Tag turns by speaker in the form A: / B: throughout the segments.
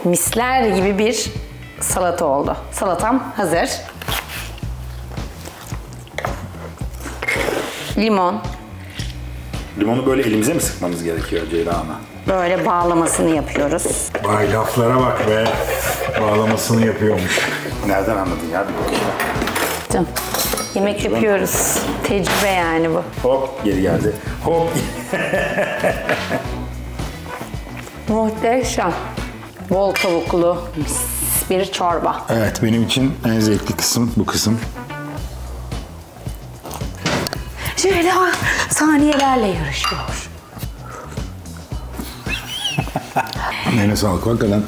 A: Misler gibi bir salata oldu. Salatam hazır. Limon.
B: Limonu böyle elimize mi sıkmamız gerekiyor Ceyda Ana?
A: Böyle bağlamasını yapıyoruz.
C: Vay laflara bak be. Bağlamasını yapıyormuş.
B: Nereden anladın ya?
A: Canım, yemek yapıyoruz. Tecrübe yani bu.
B: Hop geri geldi. Hop.
A: Muhteşem. Bol tavuklu mis bir çorba.
C: Evet, benim için en zevkli kısım bu kısım.
A: Şöyle saniyelerle yarışıyor.
C: Eline sağlık hakikaten.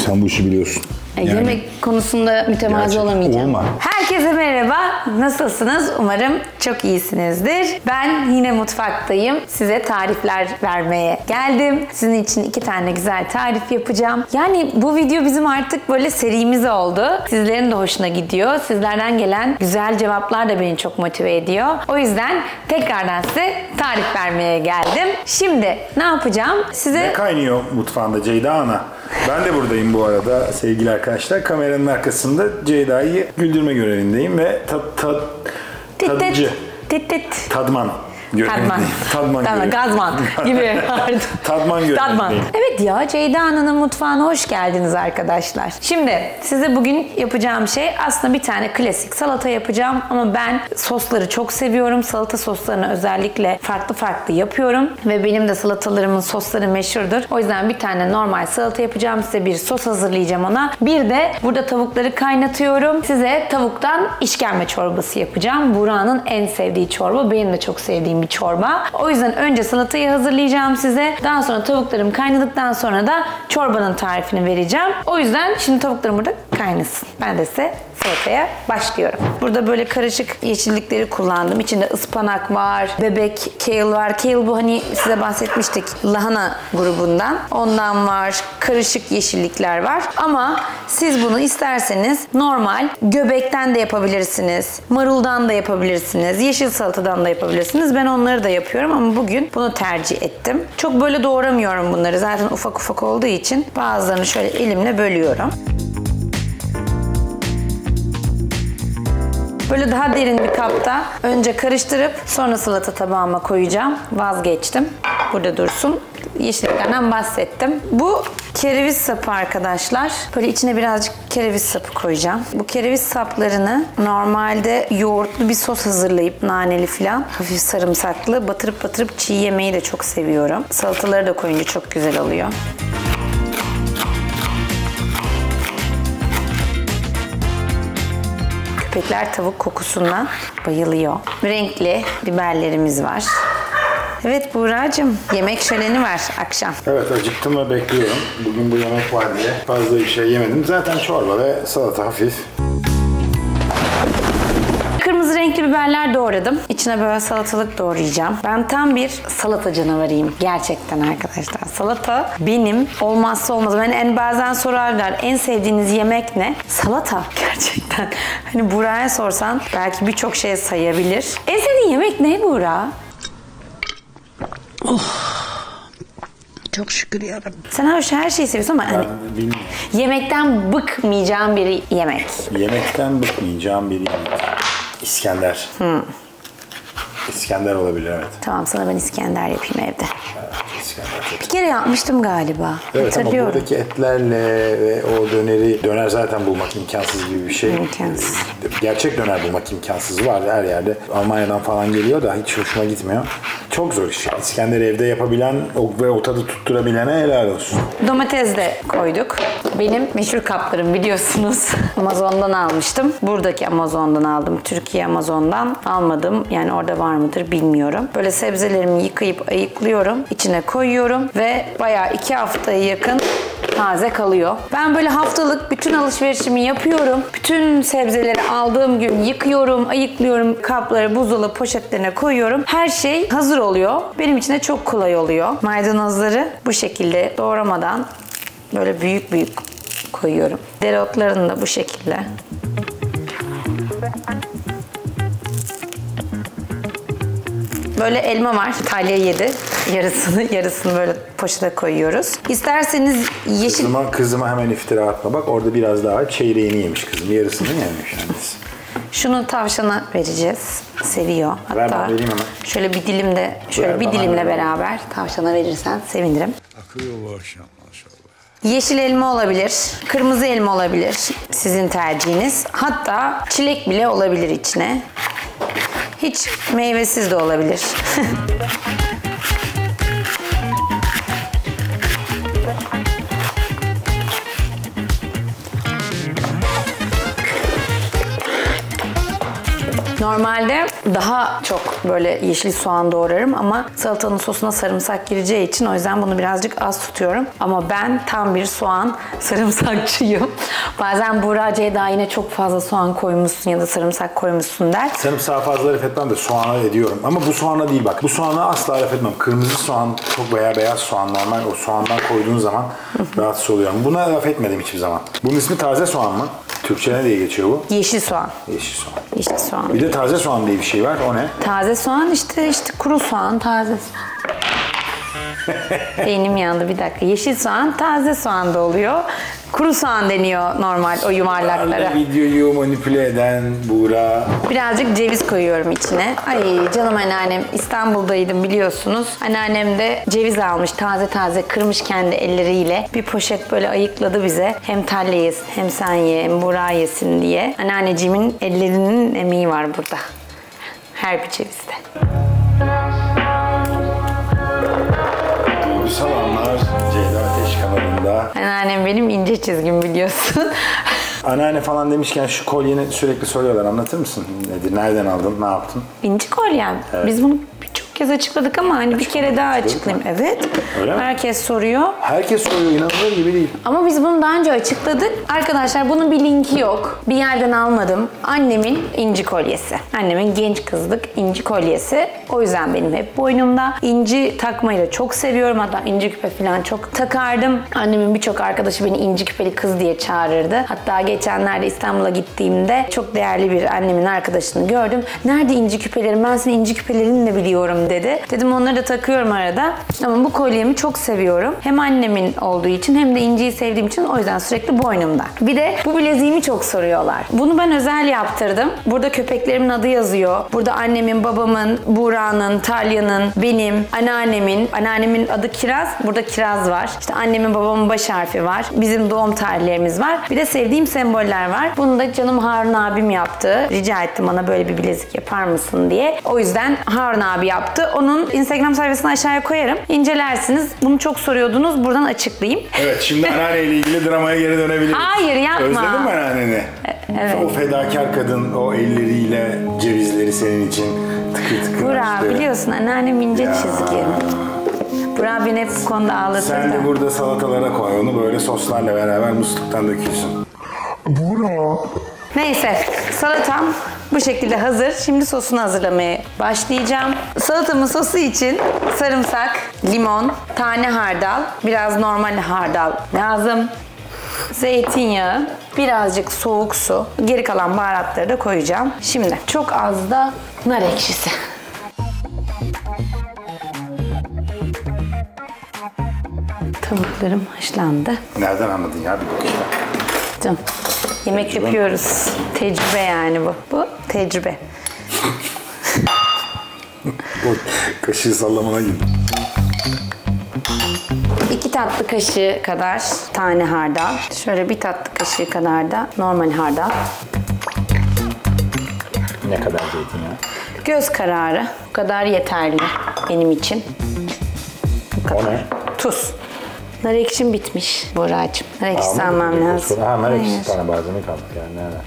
C: Sen bu işi biliyorsun.
A: Yemek konusunda mütevazı olamayacağım.
C: Olma.
A: Herkese merhaba. Nasılsınız? Umarım çok iyisinizdir. Ben yine mutfaktayım. Size tarifler vermeye geldim. Sizin için 2 tane güzel tarif yapacağım. Yani bu video bizim artık böyle serimiz oldu. Sizlerin de hoşuna gidiyor. Sizlerden gelen güzel cevaplar da beni çok motive ediyor. O yüzden tekrardan size tarif vermeye geldim. Şimdi ne yapacağım? Size...
B: Ne kaynıyor mutfağında Ceyda Ana? Ben de buradayım bu arada sevgili arkadaşlar. Kameranın arkasında Ceyda'yı güldürme görevindeyim ve tadıcı. Tadman.
A: Tadman. Tamam, gazman gibi.
B: Tadman görevindeyim.
A: Evet ya, Ceyda Ana'nın mutfağına hoş geldiniz arkadaşlar. Şimdi size bugün yapacağım şey aslında bir tane klasik salata yapacağım ama ben sosları çok seviyorum. Salata soslarını özellikle farklı yapıyorum ve benim de salatalarımın sosları meşhurdur. O yüzden bir tane normal salata yapacağım. Size bir sos hazırlayacağım ona. Bir de burada tavukları kaynatıyorum. Size tavuktan işkembe çorbası yapacağım. Burak'ın en sevdiği çorba. Benim de çok sevdiğim bir çorba. O yüzden önce salatayı hazırlayacağım size. Daha sonra tavuklarım kaynadıktan sonra da çorbanın tarifini vereceğim. O yüzden şimdi tavuklarım burada kaynasın. Ben de size salataya başlıyorum. Burada böyle karışık yeşillikleri kullandım. İçinde ıspanak var, bebek kale var. Kale bu hani size bahsetmiştik lahana grubundan. Ondan var. Karışık yeşillikler var. Ama siz bunu isterseniz normal göbekten de yapabilirsiniz. Maruldan da yapabilirsiniz. Yeşil salatadan da yapabilirsiniz. Ben onları da yapıyorum ama bugün bunu tercih ettim. Çok böyle doğramıyorum bunları. Zaten ufak olduğu için bazılarını şöyle elimle bölüyorum. Böyle daha derin bir kapta önce karıştırıp sonra salata tabağıma koyacağım. Vazgeçtim. Burada dursun. Yeşilliklerden bahsettim. Bu kereviz sapı arkadaşlar. Böyle içine birazcık kereviz sapı koyacağım. Bu kereviz saplarını normalde yoğurtlu bir sos hazırlayıp naneli falan hafif sarımsaklı batırıp çiğ yemeyi de çok seviyorum. Salataları da koyunca çok güzel oluyor. Köpekler tavuk kokusundan bayılıyor. Renkli biberlerimiz var. Evet Buğra'cığım, yemek şöleni var akşam.
B: Evet, acıktım ve bekliyorum. Bugün bu yemek var diye fazla bir şey yemedim. Zaten çorba ve salata hafif.
A: Kırmızı renkli biberler doğradım. İçine böyle salatalık doğrayacağım. Ben tam bir salata canavarıyım. Gerçekten arkadaşlar. Salata benim olmazsa olmaz. Yani bazen sorarlar en sevdiğiniz yemek ne? Salata. Gerçekten. Hani Buğra'ya sorsan belki birçok şey sayabilir. En sevdiğin yemek ne Buğra?
D: Çok şükür yarabbim.
A: Sen her şeyi seviyorsun ama hani yemekten bıkmayacağım bir yemek.
B: Yemekten bıkmayacağım bir yemek. İskender. İskender olabilir, evet.
A: Tamam, sana ben İskender yapayım evde.
B: Evet, İskender.
A: Bir kere yapmıştım galiba.
B: Evet ama
A: hatırlıyorum.
B: buradaki etlerle ve o döner zaten bulmak imkansız gibi bir şey.
A: İmkansız.
B: Gerçek döner bulmak imkansız, var her yerde. Almanya'dan falan geliyor da hiç hoşuma gitmiyor. Çok zor iş. İskender evde yapabilen ve o tadı tutturabilene helal olsun.
A: Domates de koyduk. Benim meşhur kaplarım biliyorsunuz. Amazon'dan almıştım. Buradaki Amazon'dan aldım. Türkiye Amazon'dan almadım. Yani orada var mıdır bilmiyorum. Böyle sebzelerimi yıkayıp ayıklıyorum. İçine koyuyorum ve bayağı 2 haftaya yakın taze kalıyor. Ben böyle haftalık bütün alışverişimi yapıyorum. Bütün sebzeleri aldığım gün yıkıyorum, ayıklıyorum. Kapları, buzdolabı poşetlerine koyuyorum. Her şey hazır oluyor. Benim için de çok kolay oluyor. Maydanozları bu şekilde doğramadan böyle büyük koyuyorum. Dereotlarını da bu şekilde. Böyle elma var. İtalya 7. yarısını böyle poşete koyuyoruz. İsterseniz yeşil...
B: Kızıma hemen iftira atma. Bak orada biraz daha çeyreğini yemiş kızım. Yarısını yemiş annesi.
A: Şunu tavşana vereceğiz. Seviyor.
B: Ver,
A: Hatta
B: vereyim hemen.
A: şöyle bir dilimde,
B: Ver,
A: bir
B: bana
A: dilimle
B: ver.
A: beraber tavşana verirsen sevinirim.
C: Akıyor bu akşam maşallah.
A: Yeşil elma olabilir, kırmızı elma olabilir. Sizin tercihiniz. Hatta çilek bile olabilir içine. Hiç meyvesiz de olabilir. Normalde daha çok böyle yeşil soğan doğrarım ama salatanın sosuna sarımsak gireceği için o yüzden bunu birazcık az tutuyorum. Ama ben tam bir soğan sarımsakçıyım. Bazen Buğra Ceyda yine çok fazla soğan koymuşsun ya da sarımsak koymuşsun der.
B: Sarımsağı fazla laf etmem de soğana ediyorum. Ama bu soğana değil bak. Bu soğana asla laf etmem. Kırmızı soğan çok veya beyaz soğan normal. O soğandan koyduğun zaman rahatsız oluyorum. Buna laf etmedim hiçbir zaman. Bunun ismi taze soğan mı? Türkçe ne diye geçiyor bu?
A: Yeşil soğan.
B: Yeşil soğan.
A: Yeşil soğan.
B: Bir de taze soğan diye bir şey var. O ne?
A: Taze soğan işte kuru soğan, taze soğan. Beynim yandı bir dakika. Yeşil soğan, taze soğan da oluyor. Kuru soğan deniyor normal o yuvarlaklara.
B: Videoyu manipüle eden Buğra.
A: Birazcık ceviz koyuyorum içine. Ay canım anneannem, İstanbul'daydım biliyorsunuz. Anneannem de ceviz almış taze taze kırmış kendi elleriyle. Bir poşet böyle ayıkladı bize. Hem Talle yesin, hem sen ye, hem Buğra yesin diye. Anneanneciğimin ellerinin emeği var burada. Her bir cevizde.
B: Duygusal anlar Ceyda Ateş kanalında.
A: Anneannem benim ince çizgim biliyorsun.
B: Anneanne falan demişken şu kolyeni sürekli soruyorlar. Anlatır mısın? Nedir? Nereden aldın? Ne yaptın?
A: İnci kolyem. Evet. Biz bunu birçok kez açıkladık ama hani bir kere daha açıklayayım. Evet.
B: Öyle mi?
A: Herkes soruyor.
B: Herkes soruyor. İnanılır gibi değil.
A: Ama biz bunu daha önce açıkladık. Arkadaşlar bunun bir linki yok. Bir yerden almadım. Annemin inci kolyesi. Annemin genç kızlık inci kolyesi. O yüzden benim hep boynumda. İnci takmayı da çok seviyorum. Hatta inci küpe falan çok takardım. Annemin birçok arkadaşı beni inci küpeli kız diye çağırırdı. Hatta geçenlerde İstanbul'a gittiğimde çok değerli bir annemin arkadaşını gördüm. Nerede inci küpelerim? Ben senin inci küpelerini de biliyorum dedi. Dedim onları da takıyorum arada. Ama bu kolyemi çok seviyorum. Hem annemin olduğu için hem de inciyi sevdiğim için o yüzden sürekli boynumda. Bir de bu bileziğimi çok soruyorlar. Bunu ben özel yaptırdım. Burada köpeklerimin adı yazıyor. Burada annemin, babamın, Buğra'nın, Talya'nın, benim, anneannemin adı Kiraz. Burada Kiraz var. İşte annemin, babamın baş harfi var. Bizim doğum tarihlerimiz var. Bir de sevdiğim semboller var. Bunu da canım Harun abim yaptı. Rica ettim bana böyle bir bilezik yapar mısın diye. O yüzden Harun abi yaptı. Onun Instagram sayfasını aşağıya koyarım. İncelersiniz. Bunu çok soruyordunuz. Buradan açıklayayım.
B: Evet, şimdi anneanne ile ilgili dramaya geri dönebiliriz.
A: Hayır, yapma.
B: Özledin mi anneanneni?
A: Evet.
B: O fedakar kadın o elleriyle cevizleri senin için tıkır tıkır
A: Burak
B: açtı.
A: biliyorsun anneannem ince çizgi. Burak beni hep bu konuda ağlatırdı.
B: Sen de burada salatalara koy onu böyle soslarla beraber musluktan döküyorsun.
A: Neyse salatam bu şekilde hazır. Şimdi sosunu hazırlamaya başlayacağım. Salatamın sosu için sarımsak, limon, tane hardal, biraz normal hardal lazım. Zeytinyağı, birazcık soğuk su, geri kalan baharatları da koyacağım. Şimdi çok az da nar ekşisi. Tavuklarım haşlandı.
B: Nereden anladın ya bir bakışta?
A: Canım, yemek yapıyoruz. Tecrübe yani bu. Bu tecrübe.
B: O kaşığı sallamana gibi.
A: 2 tatlı kaşığı kadar tane hardal. Şöyle 1 tatlı kaşığı kadar da normal hardal.
B: Ne kadar zeytinyağı?
A: Göz kararı. Bu kadar yeterli benim için. Bu kadar.
B: O ne?
A: Tuz. Nar ekşim bitmiş Buracığım. Nar ekşisi almam lazım.
B: Ha, nar
A: Hayır.
B: ekşisi tane malzeme kaldı yani. Ne alaka?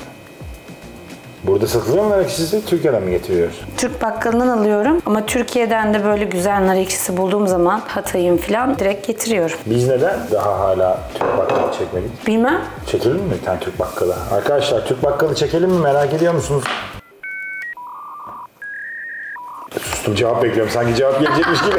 B: Burada satılıyor mu nar ekşisi? Türkiye'den mi getiriyoruz?
A: Türk bakkalından alıyorum ama Türkiye'den de böyle güzel nar ekşisi bulduğum zaman Hatay'ın falan direkt getiriyorum.
B: Biz neden daha hala Türk bakkalı çekmedik?
A: Bilmem.
B: Çekelim mi bir tane Türk bakkalı? Arkadaşlar Türk bakkalı çekelim mi? Merak ediyor musunuz? Sustum, cevap bekliyorum. Sanki cevap gelecekmiş gibi.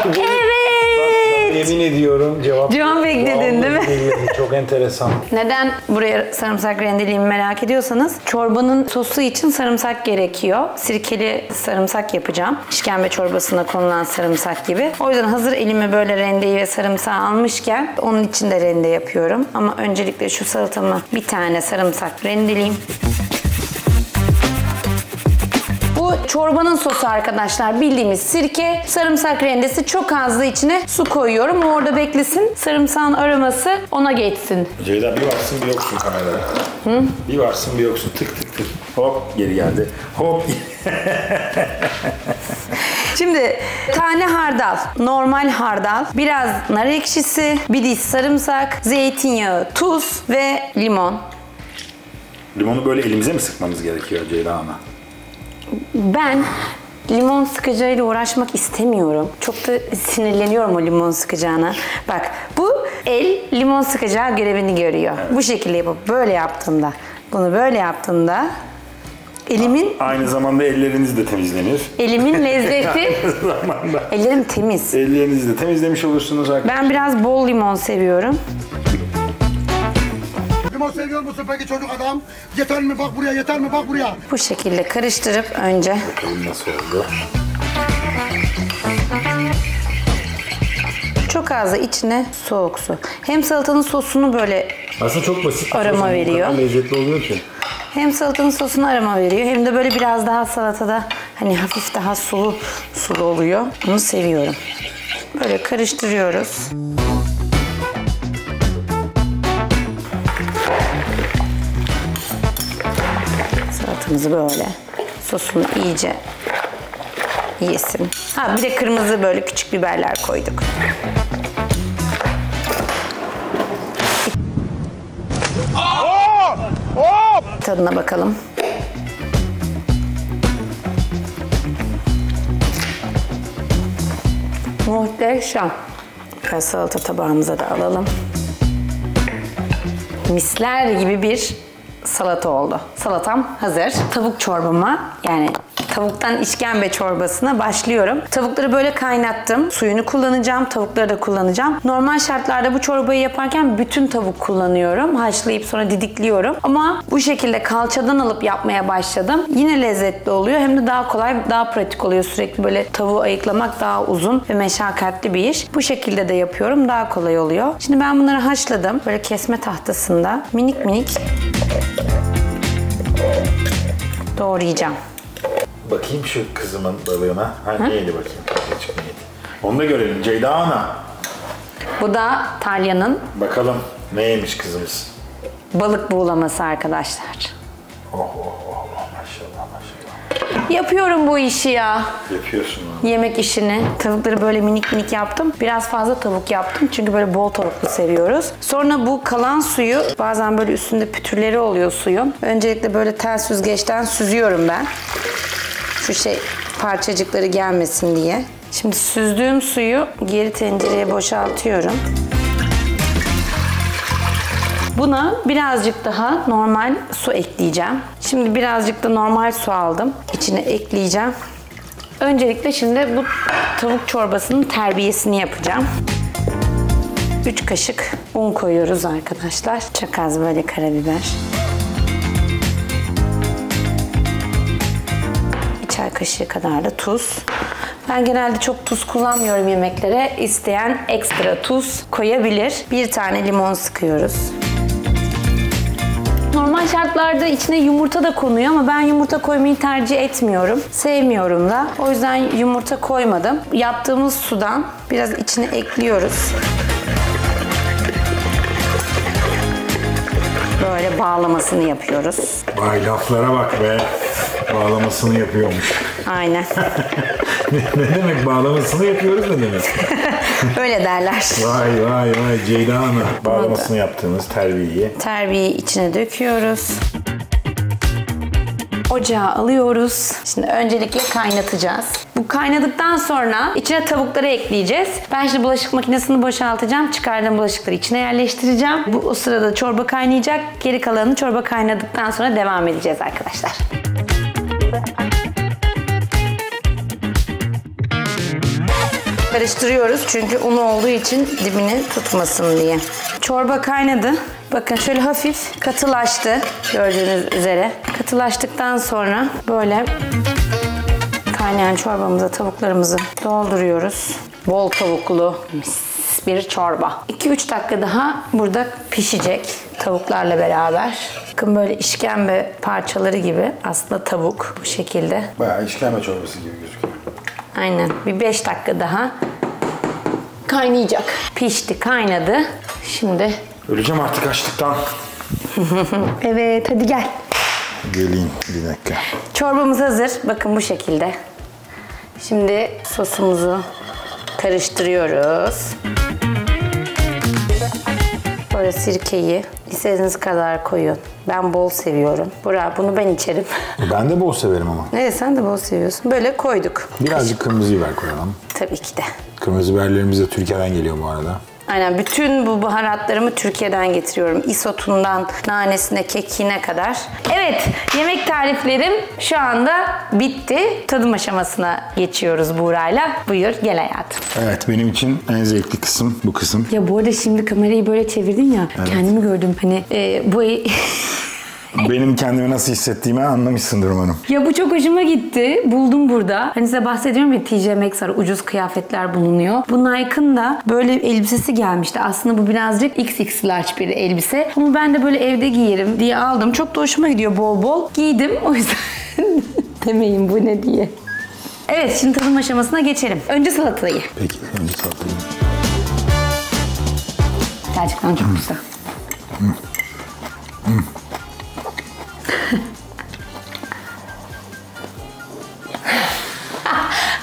A: Evet.
B: Yemin ediyorum cevap
A: bekledin değil mi?
B: Çok enteresan.
A: Neden buraya sarımsak rendeleyeyim merak ediyorsanız çorbanın sosu için sarımsak gerekiyor. Sirkeli sarımsak yapacağım. İşkembe çorbasına konulan sarımsak gibi. O yüzden hazır elime böyle rendeyi ve sarımsağı almışken onun için de rende yapıyorum. Ama öncelikle şu salatama bir tane sarımsak rendeleyeyim. Bu çorbanın sosu arkadaşlar. Bildiğimiz sirke, sarımsak rendesi, çok az da içine su koyuyorum. Orada beklesin. Sarımsağın aroması ona geçsin.
B: Ceyda bir varsın bir yoksun kamerada. Hı? Bir varsın bir yoksun. Tık tık tık. Hop geri geldi. Hop.
A: Şimdi tane hardal, normal hardal, biraz nar ekşisi, bir diş sarımsak, zeytinyağı, tuz ve limon.
B: Limonu böyle elimize mi sıkmamız gerekiyor Ceyda Ana?
A: Ben limon sıkacağıyla uğraşmak istemiyorum. Çok da sinirleniyorum o limon sıkacağına. Bak bu el limon sıkacağı görevini görüyor. Evet. Bu şekilde yapıp böyle yaptığımda, bunu böyle yaptığımda elimin...
B: Aynı zamanda elleriniz de temizlenir.
A: Elimin lezzeti... Ellerim temiz.
B: Ellerinizi de temizlemiş olursunuz arkadaşlar.
A: Ben biraz bol limon seviyorum.
D: Limon seviyor musun peki çocuk adam? Yeter mi bak buraya, yeter mi bak buraya?
A: Bu şekilde karıştırıp önce...
B: Bakalım nasıl oldu?
A: Çok az da içine soğuk su. Hem salatanın sosunu böyle
B: aslında çok basit.
A: Aroma veriyor.
B: O kadar lezzetli oluyor ki.
A: Hem salatanın sosunu aroma veriyor hem de böyle biraz daha salatada hani hafif daha sulu oluyor. Bunu seviyorum. Böyle karıştırıyoruz. Salatamızı böyle sosunu iyice yesin. Ha bir de kırmızı böyle küçük biberler koyduk. Tadına bakalım. Muhteşem. Biraz salata tabağımıza da alalım. Misler gibi bir salata oldu. Salatam hazır. Tavuk çorbama yani tavuktan işkembe çorbasına başlıyorum. Tavukları böyle kaynattım. Suyunu kullanacağım. Tavukları da kullanacağım. Normal şartlarda bu çorbayı yaparken bütün tavuk kullanıyorum. Haşlayıp sonra didikliyorum. Ama bu şekilde kalçadan alıp yapmaya başladım. Yine lezzetli oluyor. Hem de daha kolay, daha pratik oluyor. Sürekli böyle tavuğu ayıklamak daha uzun ve meşakkatli bir iş. Bu şekilde de yapıyorum. Daha kolay oluyor. Şimdi ben bunları haşladım. Böyle kesme tahtasında minik minik doğrayacağım.
B: Bakayım şu kızımın balığına. Neydi bakayım? Onu da görelim. Ceyda Ana.
A: Bu da Talya'nın
B: bakalım neymiş kızımız?
A: Balık buğulaması arkadaşlar.
B: Oh maşallah maşallah.
A: Yapıyorum bu işi ya.
B: Yapıyorsun onu.
A: Yemek işini. Tavukları böyle minik minik yaptım. Biraz fazla tavuk yaptım. Çünkü böyle bol tavuklu seviyoruz. Sonra bu kalan suyu bazen böyle üstünde pütürleri oluyor suyun. Öncelikle böyle tel süzgeçten süzüyorum ben. Şu parçacıkları gelmesin diye. Şimdi süzdüğüm suyu geri tencereye boşaltıyorum. Buna birazcık daha normal su ekleyeceğim. Şimdi birazcık da normal su aldım. İçine ekleyeceğim. Öncelikle şimdi bu tavuk çorbasının terbiyesini yapacağım. 3 kaşık un koyuyoruz arkadaşlar. Çok az böyle karabiber. Çay kaşığı kadar da tuz. Ben genelde çok tuz kullanmıyorum yemeklere. İsteyen ekstra tuz koyabilir. Bir tane limon sıkıyoruz. Normal şartlarda içine yumurta da konuyor ama ben yumurta koymayı tercih etmiyorum. Sevmiyorum da. O yüzden yumurta koymadım. Yaptığımız sudan biraz içine ekliyoruz. Böyle bağlamasını yapıyoruz.
B: Vay laflara bak be. Bağlamasını yapıyormuş.
A: Aynen.
B: Ne demek bağlamasını yapıyoruz ne demek?
A: Öyle derler.
B: Vay Ceyda Ana. Bağlamasını yaptığımız terbiyeyi.
A: Terbiyeyi içine döküyoruz. Ocağa alıyoruz. Şimdi öncelikle kaynatacağız. Bu kaynadıktan sonra içine tavukları ekleyeceğiz. Ben şimdi bulaşık makinesini boşaltacağım. Çıkardığım bulaşıkları içine yerleştireceğim. O sırada çorba kaynayacak. Geri kalanını çorba kaynadıktan sonra devam edeceğiz arkadaşlar. Karıştırıyoruz çünkü un olduğu için dibini tutmasın diye. Çorba kaynadı. Bakın şöyle hafif katılaştı gördüğünüz üzere. Katılaştıktan sonra böyle kaynayan çorbamıza tavuklarımızı dolduruyoruz. Bol tavuklu mis bir çorba. 2-3 dakika daha burada pişecek tavuklarla beraber. Bakın böyle işkembe parçaları gibi aslında tavuk bu şekilde.
B: Bayağı işkembe çorbası gibi gözüküyor.
A: Aynen. Bir 5 dakika daha kaynayacak. Pişti, kaynadı. Şimdi
B: Öleceğim artık açlıktan.
A: evet, hadi gel.
C: Geleyim bir dakika.
A: Çorbamız hazır. Bakın bu şekilde. Şimdi sosumuzu karıştırıyoruz. Böyle sirkeyi istediğiniz kadar koyun. Ben bol seviyorum. Burak, bunu ben içerim.
C: Ben de bol severim ama.
A: Evet, sen de bol seviyorsun. Böyle koyduk.
C: Birazcık kırmızı biber koyalım.
A: Tabii ki de.
C: Kırmızı biberlerimiz de Türkiye'den geliyor bu arada.
A: Aynen, bütün bu baharatlarımı Türkiye'den getiriyorum. Isotundan nanesine, kekiğine kadar. Evet, yemek tariflerim şu anda bitti. Tadım aşamasına geçiyoruz Buğra'yla. Buyur, gel hayatım.
C: Evet, benim için en zevkli kısım bu kısım.
A: Ya bu arada şimdi kamerayı böyle çevirdin ya, kendimi gördüm. Hani bu...
C: Benim kendimi nasıl hissettiğimi anlamışsındır umarım.
A: Ya bu çok hoşuma gitti. Buldum burada. Hani size bahsediyorum ya, TJ Maxx var. Ucuz kıyafetler bulunuyor. Bu Nike'ın da böyle elbisesi gelmişti. Aslında bu birazcık XX large bir elbise. Ama ben de böyle evde giyerim diye aldım. Çok da hoşuma gidiyor, bol bol. Giydim. O yüzden demeyin bu ne diye. Evet, şimdi tadım aşamasına geçelim. Önce salatayı.
C: Peki, önce salatayı.
A: Gerçekten çok güzel.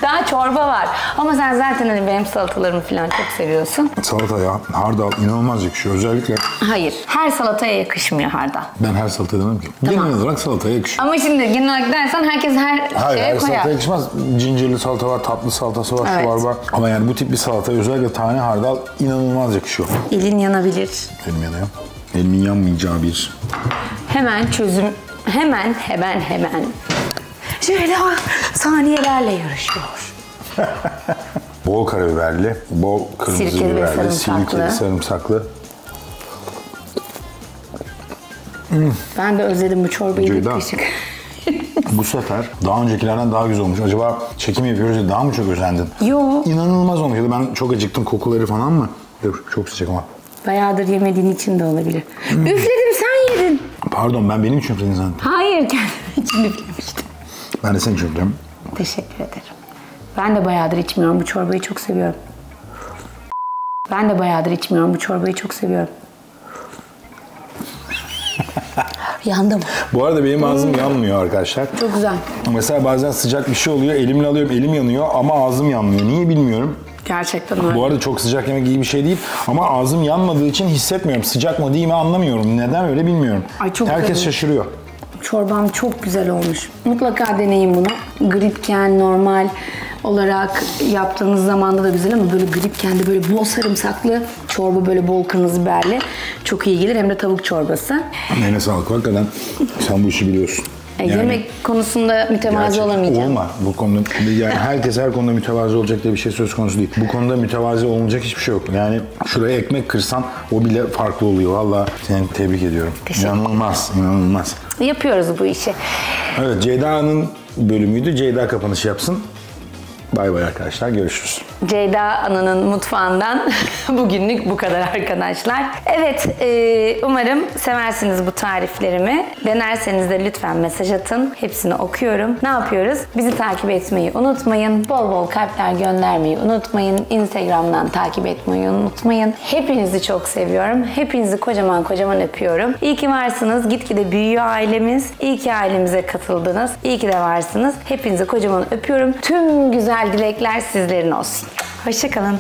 A: Daha çorba var. Ama sen zaten hani benim salatalarımı falan çok seviyorsun.
C: Salataya hardal inanılmaz yakışıyor. Özellikle
A: Hayır. Her salataya yakışmıyor hardal.
C: ben her salata demem ki. Genel olarak salataya yakışıyor.
A: Ama şimdi genel olarak dersen herkes her
C: Hayır,
A: şeye
C: her
A: koyar.
C: salata yakışmaz. Cincirli salata var, tatlı salatası var,
A: Evet.
C: şu var. Ama yani bu tip bir salataya özellikle tane hardal inanılmaz yakışıyor.
A: Elin yanabilir.
C: Benim yanıyor. Elimin yanmayacağı bir.
A: Hemen çözüm. Hemen. Şöyle saniyelerle yarışıyor.
C: Bol karabiberli, bol kırmızı
A: Sirkeli ve
C: biberli,
A: sarımsaklı.
C: sirkeli, sarımsaklı.
A: Ben de özledim bu çorbayı.
C: Ceyda.
A: Bir kaşık.
C: Bu sefer daha öncekilerden daha güzel olmuş. Acaba çekim yapıyoruz diye daha mı çok özendin?
A: Yo.
C: İnanılmaz olmuş. Ben çok acıktım, kokuları falan mı? Dur, çok sıcak ama.
A: Bayağıdır yemediğin için de olabilir. Üfledim, sen yedin.
C: Pardon, ben benim için üfledin zannettim.
A: Hayır, kendim için üflemiştim.
C: Ben de senin için üfledim.
A: Teşekkür ederim. Ben de bayağıdır içmiyorum. Bu çorbayı çok seviyorum. Bu çorbayı çok seviyorum. Yandım.
C: Bu arada benim ağzım yanmıyor arkadaşlar.
A: Çok güzel.
C: Mesela bazen sıcak bir şey oluyor, elimle alıyorum, elim yanıyor ama ağzım yanmıyor. Niye bilmiyorum.
A: Gerçekten öyle.
C: Bu arada çok sıcak yemek iyi bir şey değil ama ağzım yanmadığı için hissetmiyorum. Sıcak mı değil mi anlamıyorum. Neden öyle bilmiyorum.
A: Ay, çok
C: Herkes
A: güzel.
C: şaşırıyor.
A: Çorbam çok güzel olmuş. Mutlaka deneyin bunu. Gripken normal olarak yaptığınız zamanda da güzel ama böyle gripken de böyle bol sarımsaklı çorba, böyle bol kırmızı biberli çok iyi gelir. Hem de tavuk çorbası.
C: Eline sağlık. Hakikaten sen bu işi biliyorsun.
A: Yemek konusunda mütevazı
C: Gerçekten
A: olamayacağım.
C: Olma. Bu konuda yani herkes her konuda mütevazı olacak diye bir şey söz konusu değil. Bu konuda mütevazı olmayacak hiçbir şey yok. Yani şuraya ekmek kırsan o bile farklı oluyor. Vallahi seni tebrik ediyorum.
A: Teşekkür
C: İnanılmaz.
A: Yapıyoruz bu işi.
C: Evet, Ceyda'nın bölümüydü. Ceyda kapanış yapsın. Bay bay arkadaşlar. Görüşürüz.
A: Ceyda Ana'nın mutfağından bugünlük bu kadar arkadaşlar. Evet, umarım seversiniz bu tariflerimi. Denerseniz de lütfen mesaj atın. Hepsini okuyorum. Ne yapıyoruz? Bizi takip etmeyi unutmayın. Bol bol kalpler göndermeyi unutmayın. Instagram'dan takip etmeyi unutmayın. Hepinizi çok seviyorum. Hepinizi kocaman kocaman öpüyorum. İyi ki varsınız. Gitgide büyüyor ailemiz. İyi ki ailemize katıldınız. İyi ki de varsınız. Hepinizi kocaman öpüyorum. Tüm güzel dilekler sizlerin olsun. Hoşça kalın.